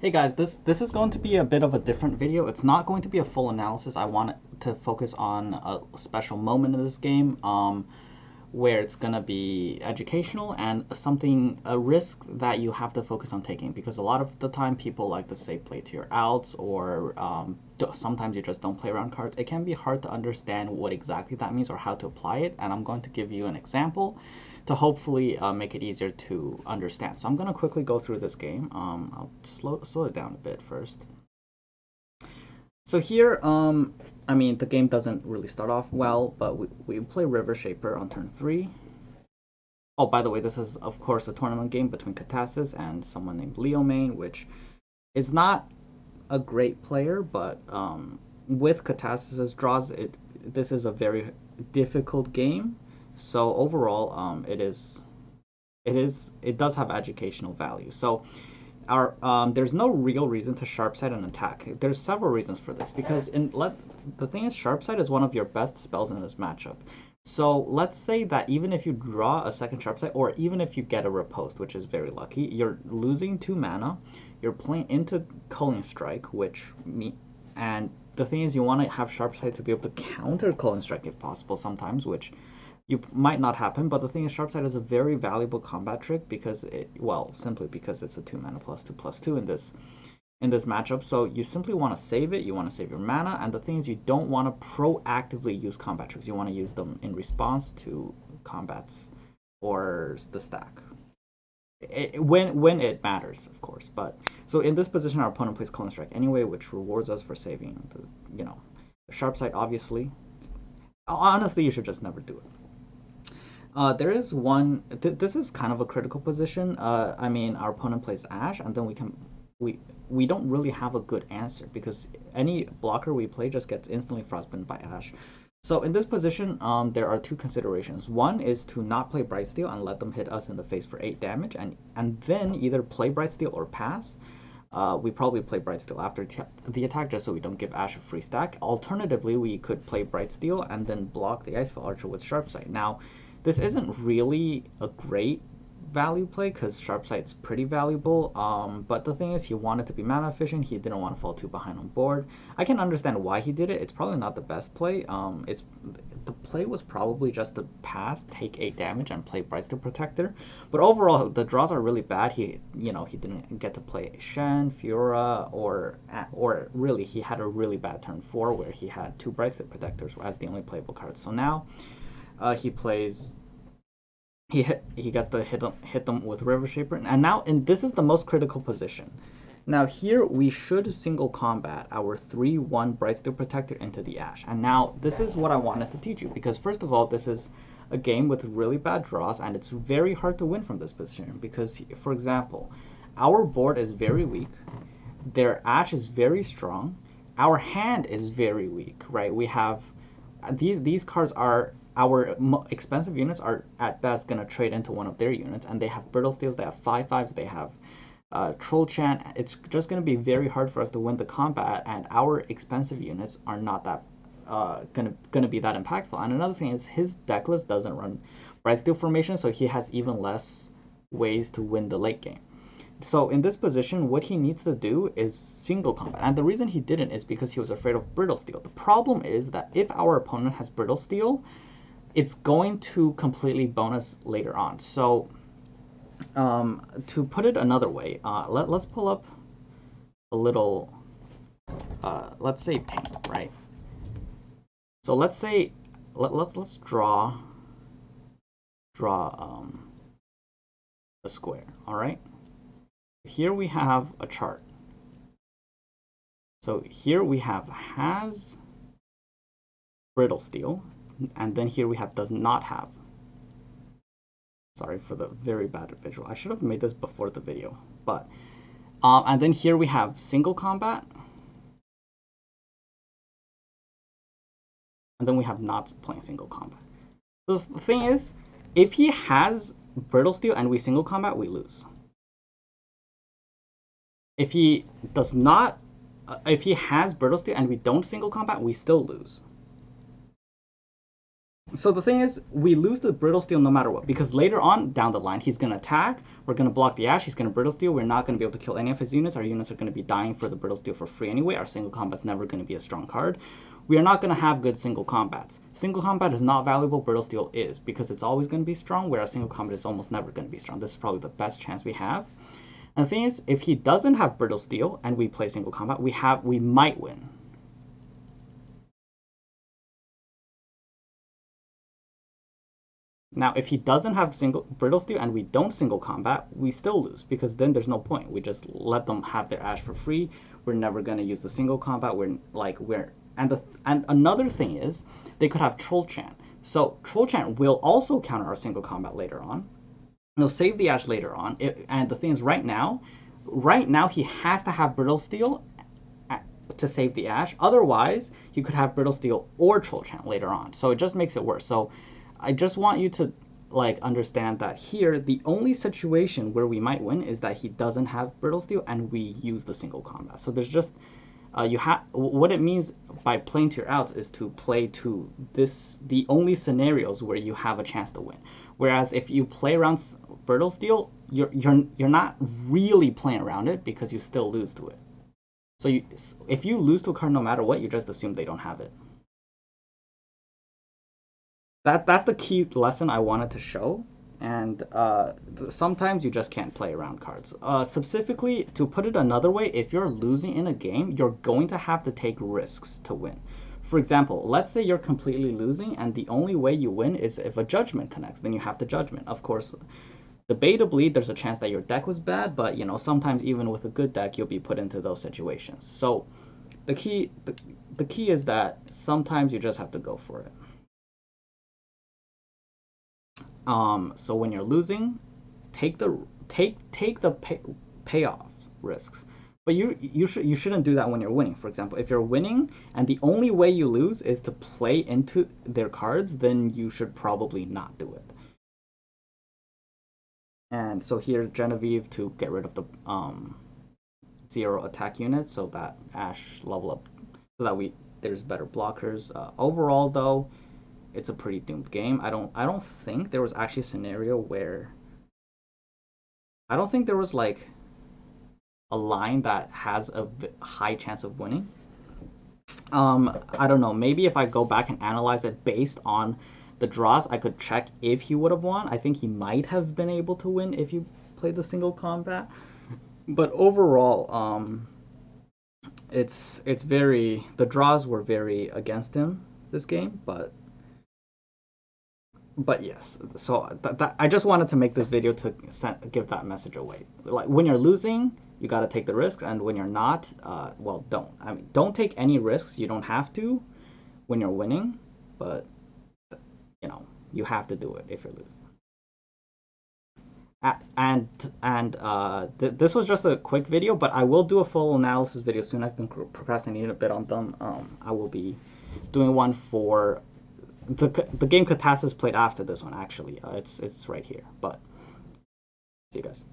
Hey guys, this is going to be a bit of a different video. It's not going to be a full analysis. I want to focus on a special moment in this game, where it's gonna be educational and a risk that you have to focus on taking, because a lot of the time people like to say play to your outs, or sometimes you just don't play around cards. It can be hard to understand what exactly that means or how to apply it, and I'm going to give you an example to hopefully make it easier to understand. So I'm going to quickly go through this game. I'll slow it down a bit first. So here, I mean, the game doesn't really start off well, but we play River Shaper on turn 3. Oh, by the way, this is, of course, a tournament game between Katasis and someone named Leomane, which is not a great player, but with Katasis's draws, this is a very difficult game. So overall, it does have educational value. So there's no real reason to sharpsight an attack. There's several reasons for this, because the thing is, sharpsight is one of your best spells in this matchup. So let's say that even if you draw a second sharpsight, or even if you get a riposte, which is very lucky, you're losing 2 mana. You're playing into Culling Strike, and the thing is, you want to have sharpsight to be able to counter Culling Strike if possible sometimes, which you might not happen. But the thing is, sharpsight is a very valuable combat trick because simply because it's a 2 mana +2/+2 in this matchup. So you simply want to save it. You want to save your mana, and the thing is, you don't want to proactively use combat tricks. You want to use them in response to combats or the stack. When it matters, of course. But so in this position, our opponent plays Culling Strike anyway, which rewards us for saving the sharpsight. Obviously, honestly, you should just never do it. There is one. This is kind of a critical position. I mean, our opponent plays Ash, and then we don't really have a good answer, because any blocker we play just gets instantly frostbitten by Ash. So in this position, there are 2 considerations. One is to not play Brightsteel and let them hit us in the face for 8 damage, and then either play Brightsteel or pass. We probably play Brightsteel after the attack, just so we don't give Ash a free stack. Alternatively, we could play Brightsteel and then block the Icefall Archer with Sharpsight. Now, this isn't really a great value play, because Sharpsight's pretty valuable, but the thing is, he wanted to be mana efficient. He didn't want to fall too behind on board. I can understand why he did it. It's probably not the best play. The play was probably just to pass, take 8 damage, and play Brightsteel Protector. But overall, the draws are really bad. He didn't get to play Shen, Fiora, or really, he had a really bad turn 4 where he had 2 Brightsteel Protectors as the only playable cards. So now he plays. He gets to hit them with River Shaper, and this is the most critical position. Now here we should single combat our 3/1 Brightsteel Protector into the Ash. And now this is what I wanted to teach you, because first of all, this is a game with really bad draws, and it's very hard to win from this position, because, for example, our board is very weak, their Ash is very strong, our hand is very weak, right? We have these cards are our expensive units are at best going to trade into one of their units, and they have Brittle Steels, they have 5/5s, they have Troll Chant. It's just going to be very hard for us to win the combat, and our expensive units are not that gonna be that impactful. And another thing is, his deck list doesn't run Brightsteel formation, so he has even less ways to win the late game. So in this position, what he needs to do is single combat. And the reason he didn't is because he was afraid of Brittle Steel. The problem is that if our opponent has Brittle Steel, it's going to completely bonus later on. So to put it another way, let's pull up a little, let's say paint, right? So let's say, let's draw a square, all right? Here we have a chart. So here we has Brittle Steel, and then here we have does not have. Sorry for the very bad visual. I should have made this before the video, but and then here we have single combat, and then we have not playing single combat. So the thing is, if he has Brittle Steel and we single combat, we lose. If he does not, if he has Brittle Steel and we don't single combat, we still lose. So the thing is, we lose the brittle steel no matter what, because later on down the line, he's going to attack, we're going to block the Ash, he's going to brittle steel, we're not going to be able to kill any of his units, our units are going to be dying for the brittle steel for free anyway, our single combat's never going to be a strong card. We are not going to have good single combats. Single combat is not valuable, brittle steel is, because it's always going to be strong, whereas single combat is almost never going to be strong. This is probably the best chance we have. And the thing is, if he doesn't have brittle steel and we play single combat, we might win. Now, if he doesn't have single brittle steel and we don't single combat, we still lose, because then there's no point. We just let them have their Ash for free. We're never going to use the single combat. And another thing is, they could have Troll Chant. So Troll Chant will also counter our single combat later on. He'll save the Ash later on. And the thing is, right now he has to have brittle steel to save the Ash. Otherwise, you could have brittle steel or Troll Chant later on. So it just makes it worse. So I just want you to understand that here the only situation where we might win is that he doesn't have brittle steel and we use the single combat. So there's just what it means by playing to your outs is to play to the only scenarios where you have a chance to win. Whereas if you play around brittle steel, you're not really playing around it because you still lose to it. So if you lose to a card no matter what, you just assume they don't have it. That's the key lesson I wanted to show. And sometimes you just can't play around cards. Specifically, to put it another way, if you're losing in a game, you're going to have to take risks to win. For example, let's say you're completely losing and the only way you win is if a Judgment connects, then you have the Judgment. Of course, debatably, there's a chance that your deck was bad, but sometimes even with a good deck, you'll be put into those situations. So the key is that sometimes you just have to go for it. So when you're losing, take the payoff risks. But you shouldn't do that when you're winning. For example, if you're winning and the only way you lose is to play into their cards, then you should probably not do it. And so here, Genevieve to get rid of the 0 attack units, so that Ash level up, so that there's better blockers. Overall, though, it's a pretty doomed game. I don't think there was actually a scenario where I don't think there was like a line that has a high chance of winning. I don't know. Maybe if I go back and analyze it based on the draws, I could check if he would have won. I think he might have been able to win if you played the single combat. But overall, the draws were very against him this game, but yes, so I just wanted to make this video to give that message away. Like, when you're losing, you got to take the risks, and when you're not, well, don't. I mean, don't take any risks. You don't have to when you're winning, but you have to do it if you're losing. This was just a quick video, but I will do a full analysis video soon. I've been procrastinating a bit on them. I will be doing one for the game Katasis played after this one. Actually, it's right here. But see you guys.